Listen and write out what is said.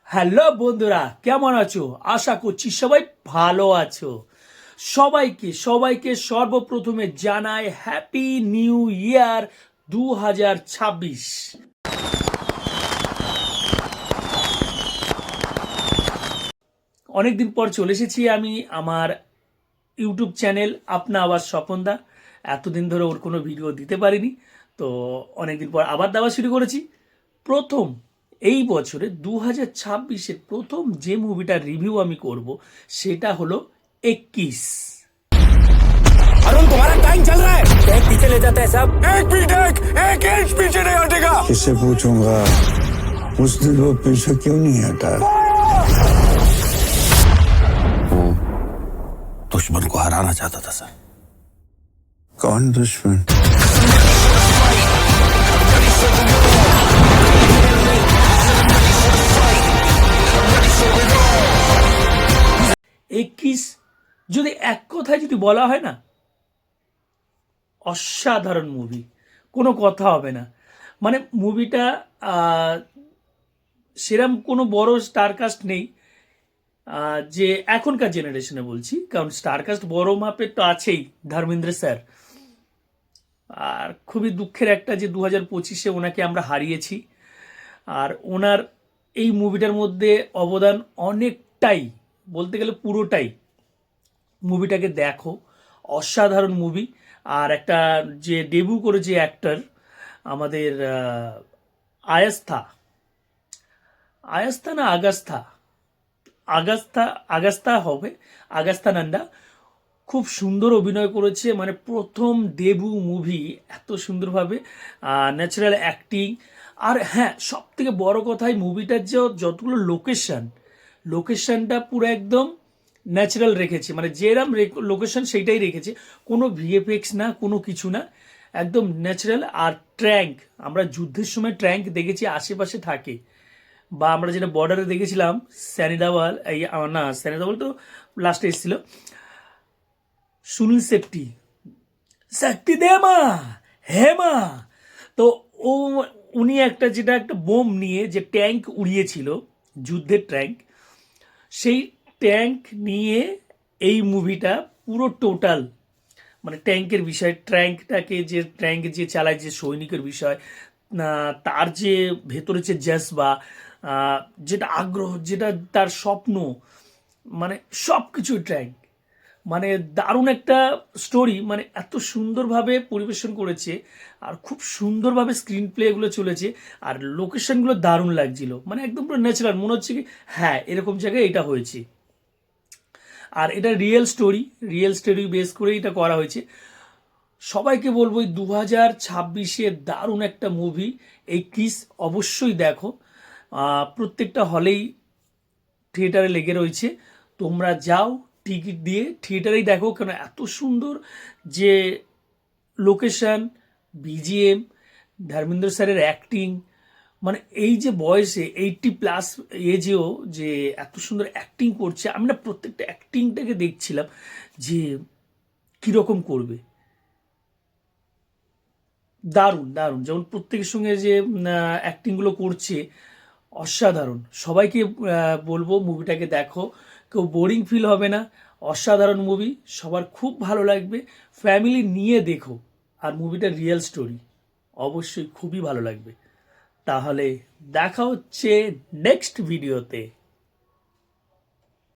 Hello বন্ধুরা, কেমন আছো? আশা করছি সবাই ভালো আছো। সবাইকে সর্বপ্রথমে জানাই হ্যাপি নিউ ইয়ার 2026। অনেকদিন পর চলে এসেছি আমি আমার ইউটিউব চ্যানেল আপনা আবার স্বপনদা। এতদিন ধরে ওর কোনো ভিডিও দিতে পারিনি, তো অনেকদিন পর আবার দেওয়া শুরু করেছি। প্রথম এই বছরে 2026-এর প্রথম যে মুভিটার রিভিউ আমি করব সেটা হলো 21। अरुण तुम्हारा टाइम चल रहा है। एक पीछे ले जाता है सब। एक भी देख, एक इंच पीछे नहीं हटेगा। किससे पूछूंगा उस दिन वो पीछे क्यों नहीं हटा। वो दुश्मन को हराना चाहता था सर। कौन दुश्मन? একিশ যদি এক কথায় যদি বলা হয় না, অসাধারণ মুভি, কোনো কথা হবে না। মানে মুভিটা সেরম কোনো বড় স্টারকাস্ট নেই, যে এখনকার জেনারেশনে বলছি, কারণ স্টারকাস্ট বড় মাপের তো আছেই, ধর্মেন্দ্র স্যার। আর খুবই দুঃখের একটা যে 2025-এ ওনাকে আমরা হারিয়েছি। আর ওনার এই মুভিটার মধ্যে অবদান অনেকটাই, বলতে গেলে পুরোটাই। মুভিটাকে দেখো, অসাধারণ মুভি। আর একটা যে ডেবিউ করে যে অ্যাক্টর আমাদের আয়াস্থা আয়াস্থা না আগাস্থা আগাস্থা আগাস্থা হবে, আগাস্থা নান্ডা, খুব সুন্দর অভিনয় করেছে। মানে প্রথম ডেবিউ মুভি, এত সুন্দরভাবে ন্যাচারাল অ্যাক্টিং। আর হ্যাঁ, সব থেকে বড় কথা, এই মুভিটার যে যতগুলো লোকেশনটা পুরো একদম ন্যাচারাল রেখেছে। মানে যেরম লোকেশন সেইটাই রেখেছে, কোনো ভিএফএক্স না, কোনো কিছু না, একদম ন্যাচারাল। আর ট্র্যাঙ্ক, আমরা যুদ্ধের সময় ট্র্যাঙ্ক দেখেছি আশেপাশে থাকে, বা আমরা যেটা বর্ডারে দেখেছিলাম স্যানিদাওয়াল, এই না স্যানিদাওয়াল তো লাস্টে এসেছিল, সুনীল শেট্টি, শক্তি দে মা হে মা। তো ও উনি একটা বোম নিয়ে যে ট্যাঙ্ক উড়িয়েছিল, যুদ্ধের ট্যাঙ্ক, সেই ট্যাঙ্ক নিয়ে এই মুভিটা পুরো টোটাল, মানে ট্যাঙ্কের বিষয়, ট্যাঙ্ক যে চালায় যে সৈনিকের বিষয়, তার যে ভেতরে যে জজবা, যেটা আগ্রহ, যেটা তার স্বপ্ন, মানে সব কিছু ট্যাঙ্ক। মানে দারুণ একটা স্টোরি, মানে এত সুন্দরভাবে পরিবেশন করেছে, আর খুব সুন্দরভাবে স্ক্রিন প্লেগুলো চলেছে, আর লোকেশনগুলো দারুণ লাগছিল। মানে একদম পুরো ন্যাচারাল, মনে হচ্ছে কি হ্যাঁ এরকম জায়গায় এটা হয়েছে। আর এটা রিয়েল স্টোরি বেস করে এটা করা হয়েছে। সবাইকে বলবো এই 2026-এর দারুণ একটা মুভি এই কিস অবশ্যই দেখো। প্রত্যেকটা হলেই থিয়েটারে লেগে রয়েছে, তোমরা যাও টিকিট দিয়ে থিয়েটারেই দেখো, কেন এত সুন্দর যে লোকেশন, বিজিএম, ধর্মেন্দ্র স্যারের অ্যাক্টিং। মানে এই যে বয়সে 80+ এজেও যে এত সুন্দর অ্যাক্টিং করছে, আমি না প্রত্যেকটা অ্যাক্টিংটাকে দেখছিলাম যে কীরকম করবে। দারুণ যেমন প্রত্যেকের সঙ্গে যে অ্যাক্টিংগুলো করছে, অসাধারণ। সবাইকে বলবো মুভিটাকে দেখো, কেউ বোরিং ফিল হবে না। অসাধারণ মুভি, সবার খুব ভালো লাগবে, ফ্যামিলি নিয়ে দেখো। আর মুভিটা রিয়েল স্টোরি, অবশ্যই খুবই ভালো লাগবে। তাহলে দেখা হচ্ছে নেক্সট ভিডিওতে।